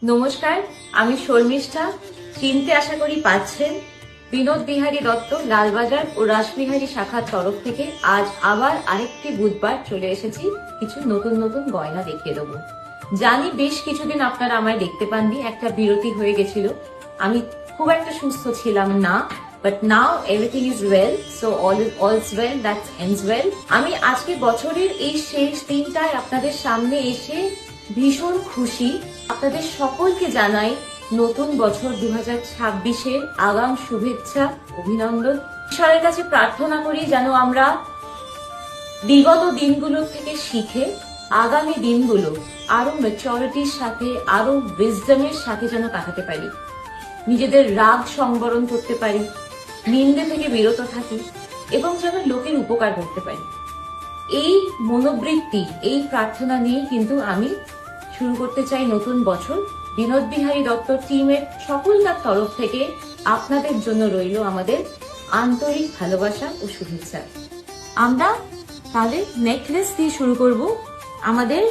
নমস্কার, আমি শর্মিষ্ঠা। চিনতে আশা করি পাচ্ছেন। বিনোদ বিহারী দত্ত লালবাজার ও রাসবিহারী শাখার তরফ থেকে আজ আবার আরেকটি বুধবার চলে এসেছি কিছু নতুন নতুন গয়না দেখিয়ে দেবো। জানি বেশ কিছুদিন আপনারা আমায় দেখতে পাননি, একটা বিরতি হয়ে গেছিল। আমি খুব একটা সুস্থ ছিলাম না, but now everything is well, so all's well that ends well. আমি আজকে বছরের এই শেষ দিনটায় আপনাদের সামনে এসে ভীষণ খুশি। আপনাদের সকলকে জানাই নতুন বছর 2026-এর আগাম শুভেচ্ছা, অভিনন্দন। ঈশ্বরের কাছে প্রার্থনা করি যেন আমরা বিগত দিনগুলোর থেকে শিখে আগামী দিনগুলো আরো ম্যাচুরিটির সাথে, আরো উইজডমের সাথে যেন কাটাতে পারি, নিজেদের রাগ সংবরণ করতে পারি, নিন্দে থেকে বিরত থাকি এবং যেন লোকের উপকার করতে পারি। এই মনোবৃত্তি, এই প্রার্থনা নিয়ে কিন্তু আমি শুরু করতে চাই নতুন বছর। বিনোদ বিহারী দত্ত টিমের সকলকার তরফ থেকে আপনাদের জন্য রইল আমাদের আন্তরিক ভালোবাসা ও শুভেচ্ছা। আমরা তাহলে নেকলেস দিয়ে শুরু করব। আমাদের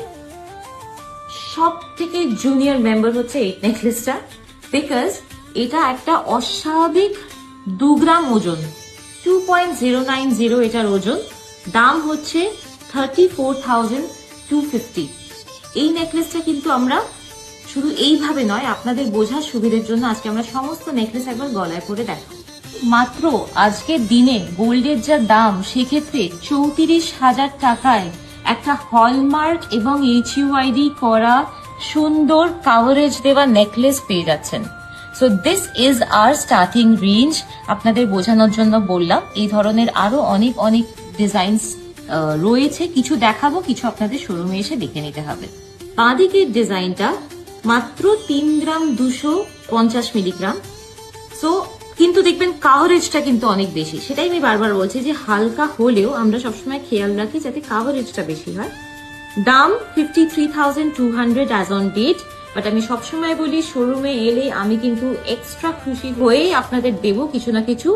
সব থেকে জুনিয়র মেম্বার হচ্ছে এই নেকলেসটা, বিকজ এটা একটা অস্বাভাবিক 2 গ্রাম ওজন, 2.090 এটার ওজন। দাম হচ্ছে 34,250। এই নেকলেসটা কিন্তু আমরা শুধু এইভাবে নয়, আপনাদের বোঝার সুবিধার জন্য আজকে আমরা সমস্ত নেকলেস একবার গলায় পরে দেখাবো। মাত্র আজকের দিনে গোল্ডের যা দাম, সেক্ষেত্রে 34,000 টাকায় একটা হলমার্ক এবং HUID করা সুন্দর কাভারেজ দেওয়া নেকলেস পেয়ে যাচ্ছেন। So this is our starting range. আপনাদের বোঝানোর জন্য বললাম, এই ধরনের আরো অনেক অনেক ডিজাইনস রয়েছে। কিছু দেখাবো, কিছু আপনাদের শোরুমে এসে দেখে নিতে হবে। বাঁদিকের ডিজাইনটা মাত্র 3 গ্রাম 250 মিলিগ্রাম। সো কিন্তু দেখবেন কাভারেজটা কিন্তু অনেক বেশি। সেটাই আমি বারবার বলছি যে হালকা হলেও আমরা সবসময় খেয়াল রাখি যাতে কাভারেজটা বেশি হয়। দাম 53,200 অ্যাজ অন ডেট। বাট আমি সবসময় বলি, শোরুমে এলে আমি কিন্তু এক্সট্রা খুশি হয়ে আপনাদের দেবো কিছু না কিছু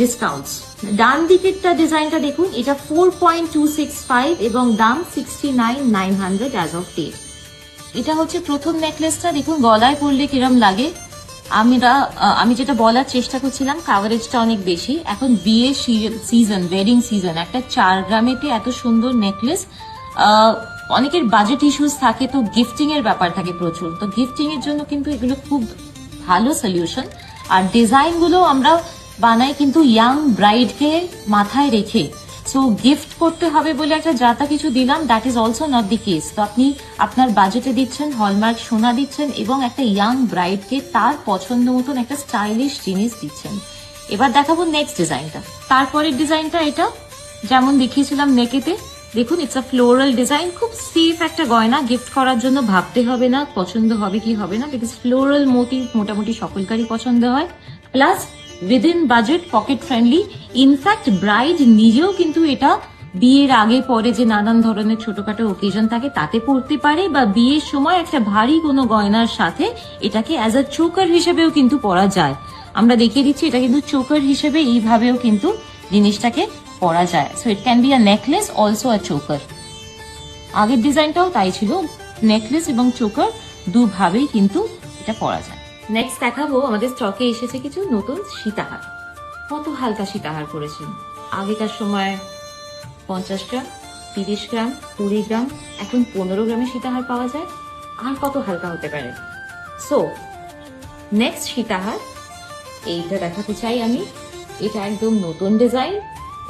ডিসকাউন্টস। ডান দিকেরটা ডিজাইনটা দেখুন, এটা 4.265 এবং দাম 69,900 অ্যাজ অফ ডেট। এটা হচ্ছে প্রথম নেকলেসটা। দেখুন গলায় পরলে কিরম লাগে। আমি যেটা বলার চেষ্টা করছিলাম, কাভারেজটা অনেক বেশি। এখন বিয়ে সিজন, ওয়েডিং সিজন, একটা 4 গ্রামেতে এত সুন্দর নেকলেস। অনেকের বাজেট ইস্যুস থাকে, তো গিফটিং এর ব্যাপার থাকে প্রচুর। তো গিফটিং এর জন্য কিন্তু এগুলো খুব ভালো সলিউশন। আর ডিজাইন গুলো আমরা বানাই কিন্তু ইয়াং ব্রাইডকে মাথায় রেখে। সো গিফট করতে হবে বলে একটা যাতা কিছু দিলাম, that is also not the case. তো আপনি আপনার বাজেটে দিচ্ছেন, হলমার্ক সোনা দিচ্ছেন এবং একটা ইয়াং ব্রাইডকে তার পছন্দ মতন একটা স্টাইলিশ জিনিস দিচ্ছেন। এবার দেখাবো নেক্সট ডিজাইনটা। তারপরের ডিজাইনটা এটা যেমন দেখিয়েছিলাম নেকেতে, দেখুন ইটস আ ফ্লোরাল ডিজাইন। খুব সেফ একটা গয়না, গিফট করার জন্য ভাবতে হবে না পছন্দ হবে কি হবে না, বিকজ ফ্লোরাল মোটিভ মোটামুটি সকলকারই পছন্দ হয়। Plus within budget, pocket friendly. In fact bride নিজেও কিন্তু এটা বিয়ের আগে পরে যে নানান ধরনের ছোটখাটো ওকেশন থাকে তাতে পরতে পারে, বা বিয়ের সময় একটা ভারী কোনো গয়নার সাথে এটাকে অ্যাজ আ চোকার হিসেবেও কিন্তু পরা যায়। আমরা দেখিয়ে দিচ্ছি, এটা কিন্তু চোকার হিসেবে এইভাবেও কিন্তু জিনিসটাকে পরা যায়। So it can be a necklace also a choker. আগের ডিজাইনটাও তাই ছিল, নেকলেস এবং চোকার দুভাবেই কিন্তু এটা পরা যায়। নেক্সট দেখাবো, আমাদের স্টকে এসেছে কিছু নতুন সীতাহার। কত হালকা সীতাহার করেছেন। আগেকার সময় 50 গ্রাম, 30 গ্রাম, 20 গ্রাম, এখন 15 গ্রামে সীতাহার পাওয়া যায়। আর কত হালকা হতে পারে। সো নেক্সট সীতাহার এইটা দেখাতে চাই আমি। এটা একদম নতুন ডিজাইন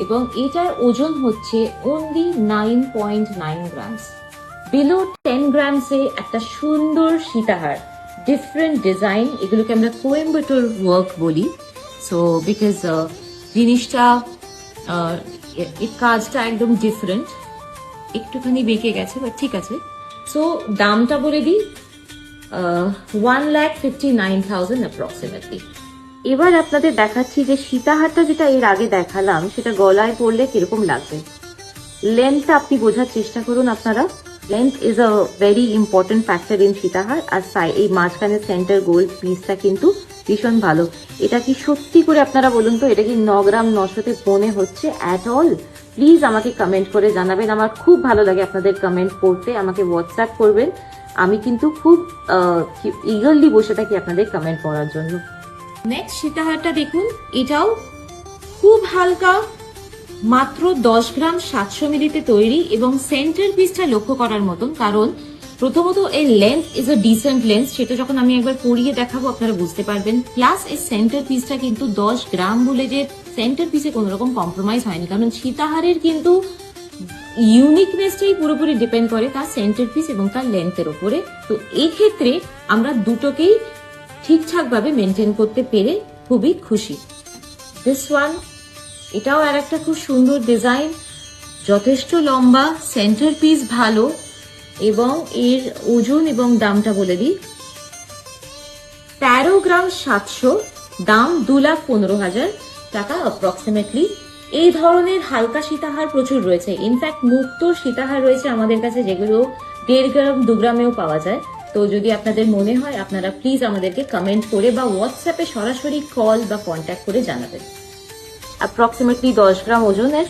এবং এটার ওজন হচ্ছে অনলি 9.9 গ্রামস। বিলো 10 গ্রামসে একটা সুন্দর সীতাহার, ডিফারেন্ট ডিজাইন। এগুলোকে আমরা কোয়েম্বাটোর ওয়ার্ক বলি। সো বিকজ জিনিসটা এই কাজটা একদম ডিফারেন্ট, একটুখানি বেঁকে গেছে, বাট ঠিক আছে। সো দামটা বলে দিই, 1,59,000 অ্যাপ্রক্সিমেটলি। এবার আপনাদের দেখাচ্ছি যে সীতাহারটা যেটা এর আগে দেখালাম সেটা গলায় পরলে কিরকম লাগবে। লেন্থটা আপনি বোঝার চেষ্টা করুন আপনারা। Length is a very important factor in সীতাহার। আর এই মাঝখানে সেন্টার গোল্ড পিসটা কিন্তু ভীষণ ভালো। এটা কি সত্যি করে আপনারা বলুন তো, এটা কি 9 গ্রাম 900-তে মনে হচ্ছে অ্যাট অল? প্লিজ আমাকে কমেন্ট করে জানাবেন। আমার খুব ভালো লাগে আপনাদের কমেন্ট পড়তে। আমাকে হোয়াটসঅ্যাপ করবেন আমি কিন্তু খুব ইগারলি বসে থাকি আপনাদের কমেন্ট পড়ার জন্য। নেক্সট সীতাহারটা দেখুন, এটাও খুব হালকা, মাত্র 10 গ্রাম 700 মিলিতে তৈরি এবং সেন্টার পিসটা লক্ষ্য করার মতন, কারণ প্রথমত এর length is a decent length, সেটা যখন আমি একবার পরিয়ে দেখাবো আপনারা বুঝতে পারবেন। প্লাস এই সেন্টার পিসটা কিন্তু 10 গ্রাম বলে যে সেন্টার পিসে কোনো রকম কম্প্রোমাইজ হয়নি, কারণ সীতাহারের কিন্তু ইউনিকনেসটাই পুরোপুরি ডিপেন্ড করে তার সেন্টার পিস এবং তার লেন্থের উপরে। তো এই ক্ষেত্রে আমরা দুটোকেই ঠিকঠাক ভাবে মেনটেন করতে পেরে খুবই খুশি। দিস ওয়ান, এটাও আর একটা খুব সুন্দর ডিজাইন, যথেষ্ট লম্বা, সেন্টার পিস ভালো এবং এর ওজন এবং দামটা বলে দিই, 13 গ্রাম 700, দাম 2,15,000 টাকা অ্যাপ্রক্সিমেটলি। এই ধরনের হালকা সীতাহার প্রচুর রয়েছে, ইনফ্যাক্ট মুক্ত সীতাহার রয়েছে আমাদের কাছে যেগুলো 1.5 গ্রাম 2 গ্রামেও পাওয়া যায়। তো যদি আপনাদের মনে হয় আপনারা প্লিজ আমাদেরকে কমেন্ট করে বা হোয়াটসঅ্যাপে সরাসরি কল বা কন্ট্যাক্ট করে জানাবেন। অ্যাপ্রক্সিমেটলি 10 গ্রাম ওজনের।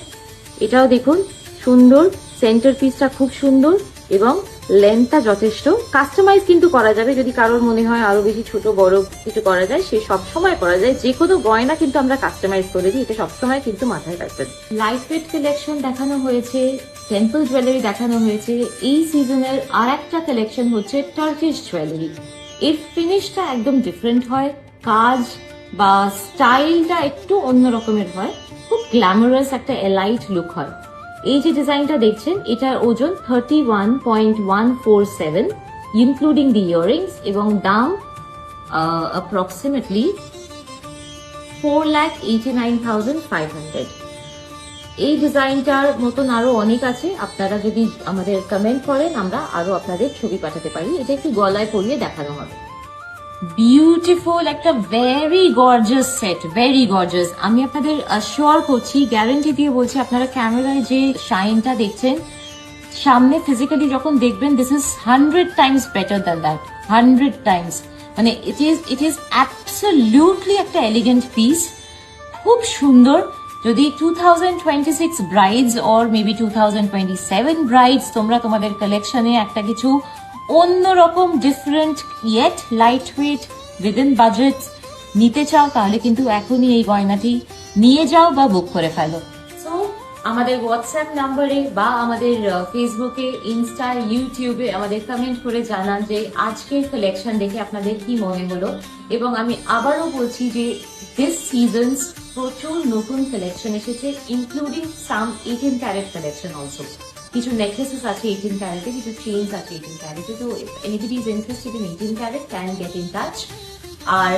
এটাও দেখুন সুন্দর, সেন্টার পিসটা খুব সুন্দর এবং লেন্থটা যথেষ্ট। কাস্টমাইজ কিন্তু করা যাবে, যদি কারোর মনে হয় আরো বেশি ছোট বড় কিছু করা যায়, সে সব সময় করা যায়। যে কোনো গয়না কিন্তু আমরা কাস্টমাইজ করে দিই, এটা সবসময় কিন্তু মাথায় রাখবেন। লাইট ওয়েট কালেকশন দেখানো হয়েছে, টেম্পল জুয়েলারি দেখানো হয়েছে। এই সিজনের আর একটা কালেকশন হচ্ছে টার্কিশ জুয়েলারি। এর ফিনিশটা একদম ডিফারেন্ট হয়, কাজ বা স্টাইলটা একটু অন্য রকমের হয়, খুব গ্ল্যামারাস একটা এলাইট লুক হয়। এই যে ডিজাইনটা দেখছেন, এটার ওজন 31.147 ইনক্লুডিং দি ইয়াররিংস এবং দাম অ্যাপ্রক্সিমেটলি 4,89,500। এই ডিজাইনটার মতন আরো অনেক আছে, আপনারা যদি আমাদের কমেন্ট করেন আমরা আরো আপনাদের ছবি পাঠাতে পারি। এটা একটু গলায় পরিয়ে দেখানো হবে। বিউটিফুল একটা very gorgeous set, very gorgeous. আমি আপনাদের অ্যাসিওর করছি, গ্যারান্টি দিয়ে বলছি, আপনারা ক্যামেরায় যে শাইনটা দেখছেন, সামনে ফিজিক্যালি যখন দেখবেন, this is 100 Times better than that, 100 Times. মানে ইট ইজ অ্যাবসলিউটলি একটা এলিগেন্ট পিস, খুব সুন্দর। যদি 2026 ব্রাইডস অর মেবি 2027 ব্রাইডস তোমরা তোমাদের কালেকশনে একটা কিছু অন্যরকম different yet light weight within budget নিতে চাও, তাহলে কিন্তু এখনই এই গয়নাটি নিয়ে যাও বা বুক করে ফেলো। সো আমাদের হোয়াটসঅ্যাপ নাম্বারে বা আমাদের ফেসবুকে, ইনস্টা, ইউটিউবে আমাদের কমেন্ট করে জানান যে আজকের কালেকশন দেখে আপনাদের কি মনে হলো। এবং আমি আবারও বলছি যে দিস সিজনস প্রচুর নতুন কালেকশন এসেছে, including some 18 carat collection also. কিছু নেকলেসেস আছে 18 ক্যারেটে, কিছু চেইনস আছে 18 ক্যারেটে। তো anybody is interested in 18 carat can get in touch. আর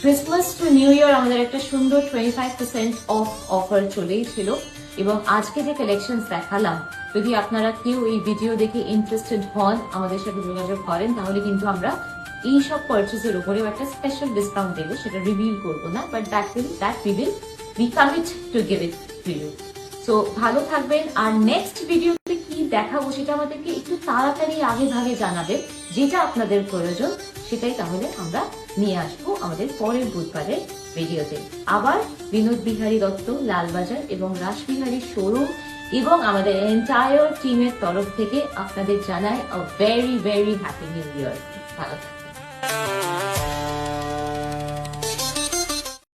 ক্রিসমাস টু নিউ ইয়ার আমাদের একটা সুন্দর 25% অফ অফার চলেই ছিল। এবং আজকে যে কালেকশন দেখালাম, যদি আপনারা কেউ এই ভিডিও দেখে ইন্টারেস্টেড হন, আমাদের সাথে যোগাযোগ করেন, তাহলে কিন্তু আমরা এই সব পারচেসের উপরেও একটা স্পেশাল ডিসকাউন্ট দেবো। সেটা রিভিল করবো না, but we commit to give it to you. So ভালো থাকবেন। আর নেক্সট ভিডিওতে কি দেখাবো সেটা আমাদেরকে একটু তাড়াতাড়ি আগে ভাগে জানাবেন, যেটা আপনাদের প্রয়োজন সেটাই তাহলে আমরা নিয়ে আসবো আমাদের পরের বুধবারের ভিডিওতে। আবার বিনোদ বিহারী দত্ত, লালবাজার এবং রাসবিহারী শোরুম এবং আমাদের এন্টায়ার টিমের তরফ থেকে আপনাদের জানাই a very very happy new year. ভালো থাকবেন।